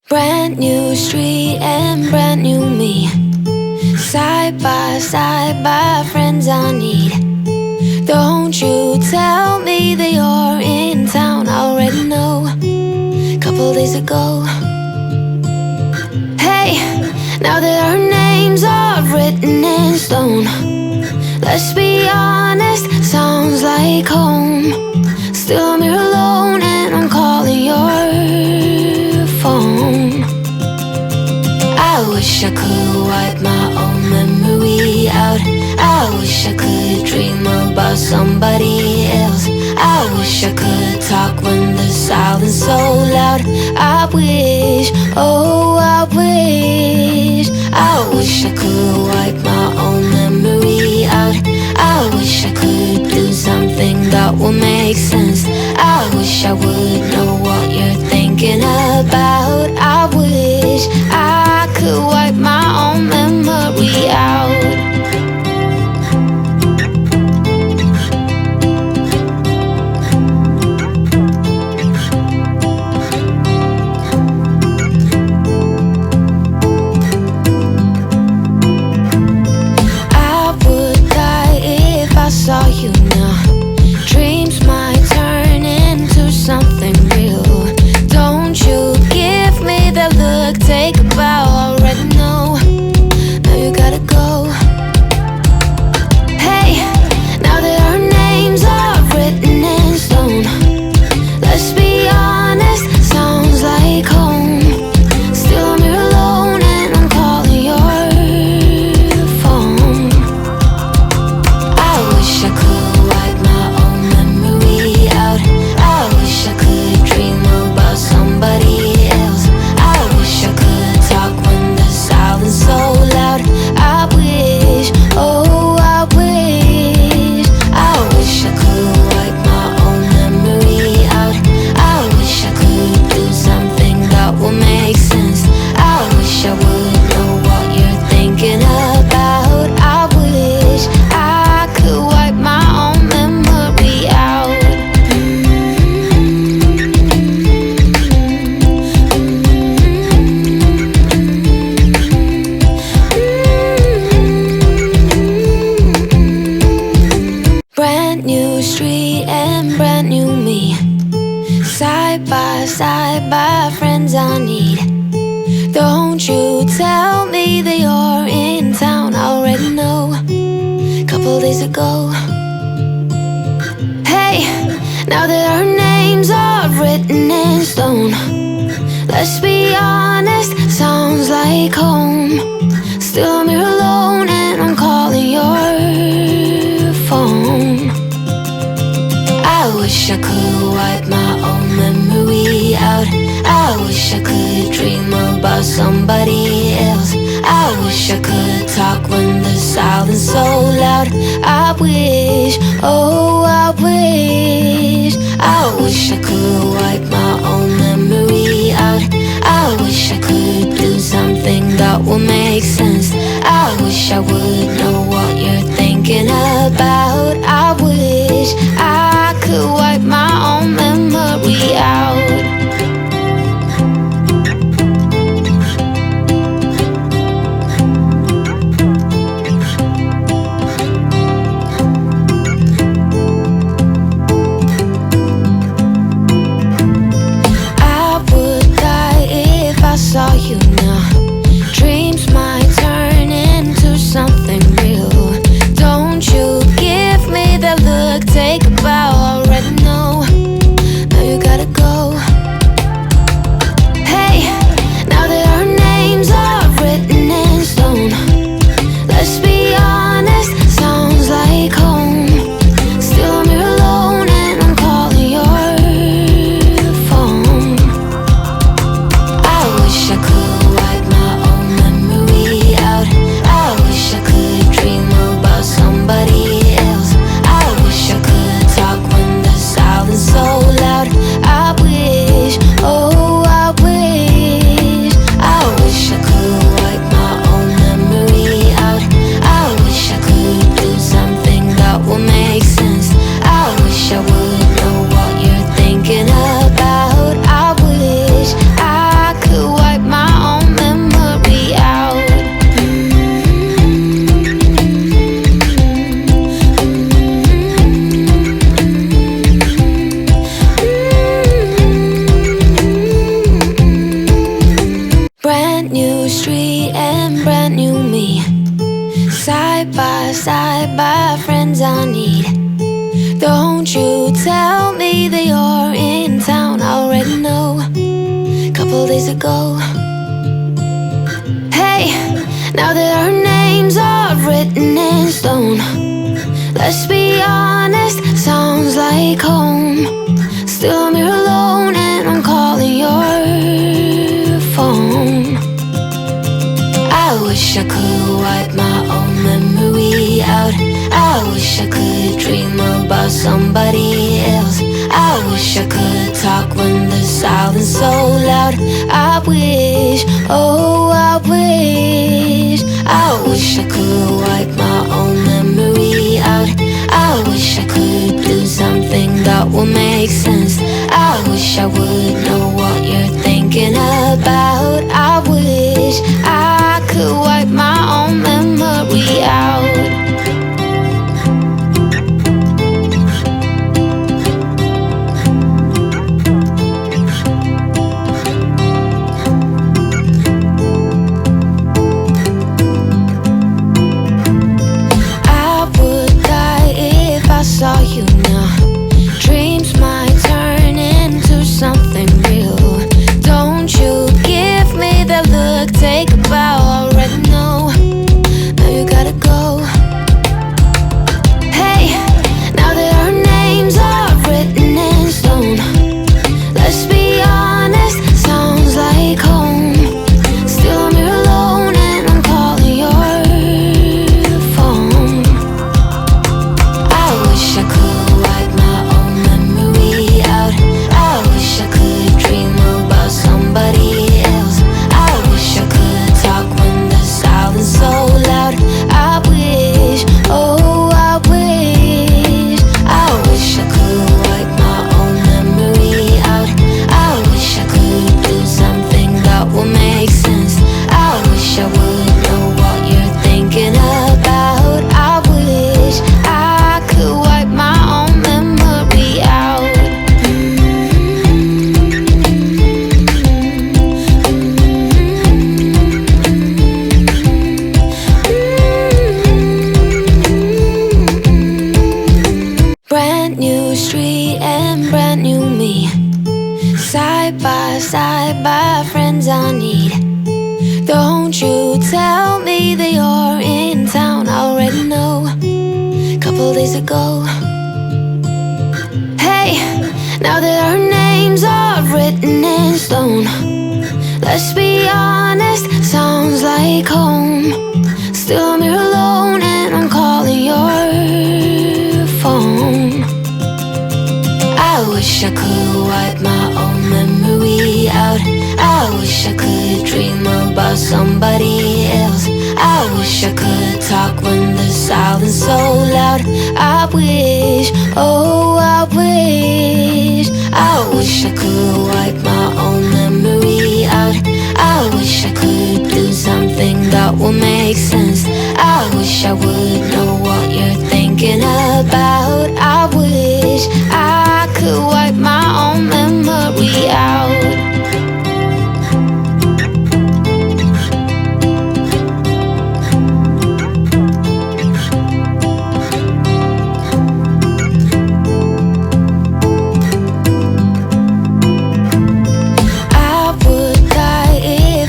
Brand new street and brand new me. Side by friends I need. Don't you tell me that you're in town, I already know. Couple days ago. Hey, now that our names are written in stone, let's be honest, sounds like home. Still I'm here alone and I'm calling your phone. I wish I could wipe my own memory out. I wish I could dream about somebody else. I wish I could talk when the silence so loud. I wish, oh I wish. I wish I could wipe my own memory out. I wish I could do something that would make sense. I wish I would know what you're thinking about. I wish I could wipe my own memory out. I saw you now. Dreams might turn into something real. Don't you give me that look, take a bow, already know. Now you gotta go. Hey, now that our names are written in stone, let's be honest, sounds like home. Still I'm here alone and I'm calling your phone. I wish I could wipe my own memory out. I wish I could dream about somebody else. I wish I could talk when the silence so loud. I wish, oh I wish. I wish I could wipe my own memory out. I wish I could do something that would make sense. I wish I would know what you're thinking about. I wish I could wipe my own memory out. Brand new street and brand new me. Side by friends I need. Don't you tell me that you're in town, I already know. Couple days ago. Hey, now that our names are written in stone, let's be honest, sounds like home. Still I'm here alone and I'm calling your phone. I wish I could wipe my own memory out. I wish I could dream about somebody else. I wish I could talk when the silence so loud. I wish, oh I wish. I wish I could wipe my own memory out. I wish I could do something that would make sense. I wish I would know what you're thinking about. I wish I could wipe my own memory out. I saw you now. Dreams might turn into something real. Don't you give me that look, take a bow, already know. Now you gotta go. Hey, now that our names are written in stone, let's be honest, sounds like home. Still I'm here alone and I'm calling your phone. I wish I could ago. Hey, now that our names are written in stone, let's be honest, sounds like home. Still I'm here alone and I'm calling your phone. I wish I could wipe my own memory out. I wish I could dream about somebody else. I wish I could talk when the silence so loud. I wish, oh I wish. I wish I could wipe my own memory out. I wish I could do something that will make sense. I wish I would know what you're thinking about. I wish I could wipe my own memory out. Saw you now. Dreams might turn into something real. Don't you give me that look, take a bow. Already know, now you gotta go. Hey, now that our names are written in stone, let's be honest, sounds like home. Still I'm here alone and I'm calling your phone. I wish I could wipe my own memory out. I wish I could dream about somebody else. I wish I could talk when the silence so loud. I wish, oh I wish. I wish I could wipe my own memory out. I wish I could do something that will make sense. I wish I would know what you're thinking about. I wish I could wipe my own memory out. Brand new street and brand new me, side by friends I need. Don't you tell me that you're in town, I already know, couple days ago. Hey, now that our names are written in stone, let's be honest, sounds like home. Still I'm here alone and I'm calling your phone. I wish I could wipe my own memory out. I wish I could dream about somebody else. I wish I could talk when the silence so loud. I wish, oh I wish. I wish I could wipe my own memory out. I wish I could do something that will make sense. I wish I would know what you're thinking about. I wish I could wipe my own memory out.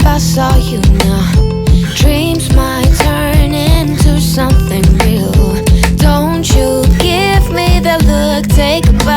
I saw you now. Dreams might turn into something real. Don't you give me that look, take a bow.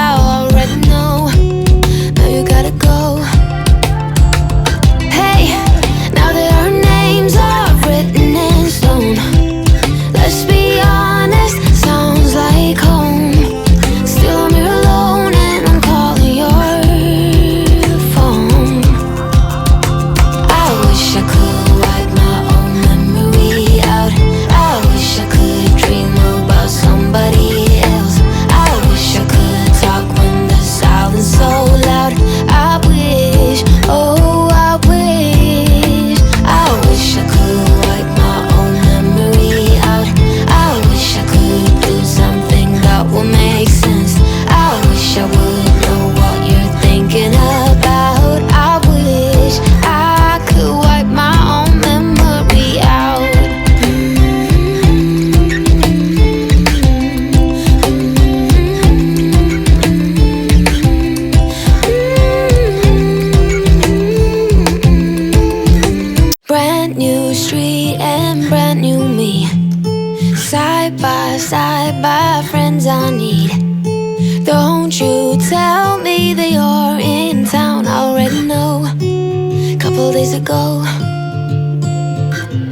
go.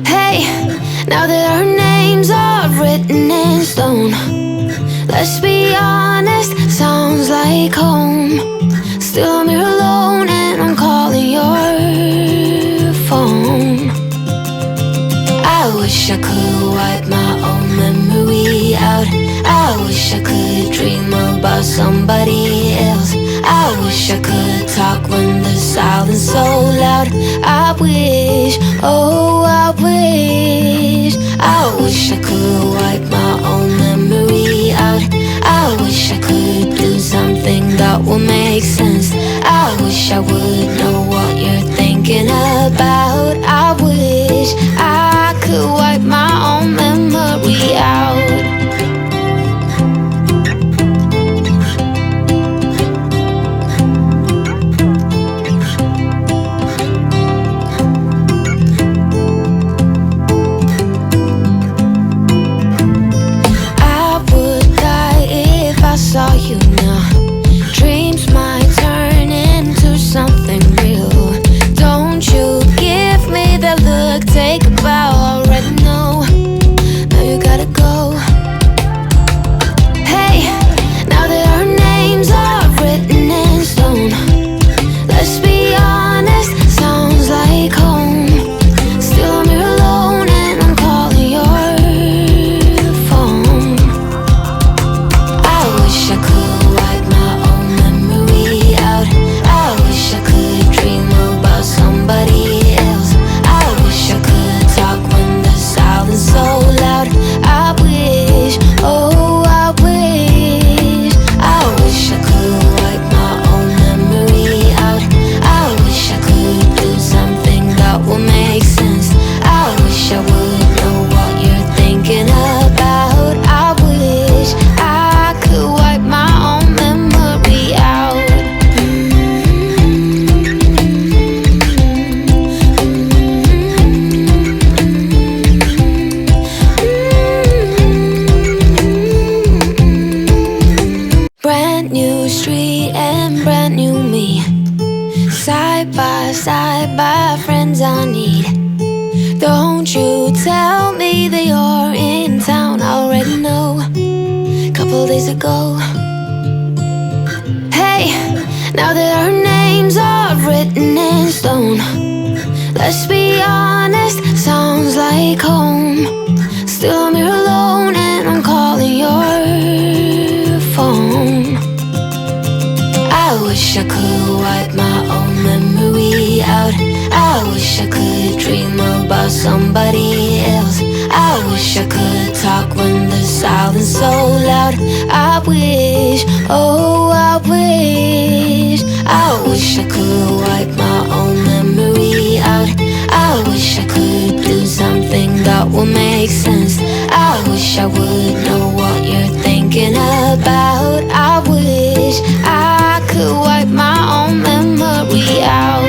Hey, now that our names are written in stone, let's be honest, sounds like home. Still I'm here alone and I'm calling your phone. I wish I could wipe my own memory out. I wish I could dream about somebody else. I wish I could talk when the silence so loud. I wish, oh I wish I could wipe my own memory out. I wish I could do something that will make sense. I wish I would know what you're thinking about. I wish I could wipe my own memory out. Saw you now. Dreams might turn into something real. Don't you give me that look, take a bow, already know. Now you gotta go. Hey, now that our names are written in stone, let's be honest, sounds like home. Still I'm here alone and I'm calling your phone. I wish I could wipe my own memory out. I wish I could dream about somebody else. I wish I could talk when the silence so loud. I wish, oh I wish I could wipe my own memory out. I wish I could do something that will make sense. I wish I would know what you're thinking about. I wish I could wipe my own memory out. Brand new street and brand new me, side by friends I need. Don't you tell me that you're in town, I already know. Couple days ago. Hey, now that our names are written in stone, let's be honest, sounds like home. Still I'm here alone and I'm calling your phone. I wish I could wipe my own memory out. I wish I could dream about somebody else. I wish I could talk when the silence so loud. I wish, oh I wish I could wipe my own memory out. I wish I could do something that will make sense. I wish I would know what you're thinking about. I wish I could wipe my own memory out.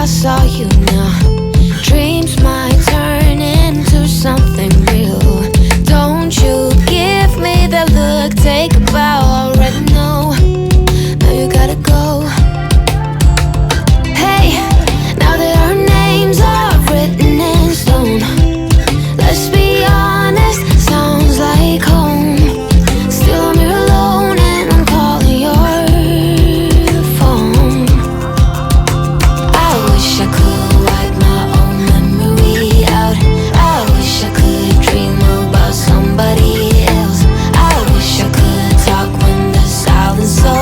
Saw you now. Dreams might turn into something real. Don't you give me that look, take a bow, already know. Now you gotta go. Hey, now that our names are written in stone, let's be honest, sounds like home. Still I'm here alone and I'm calling your phone. I wish I could wipe my own memory out. I wish I could dream about somebody else. I wish I could talk when the silence so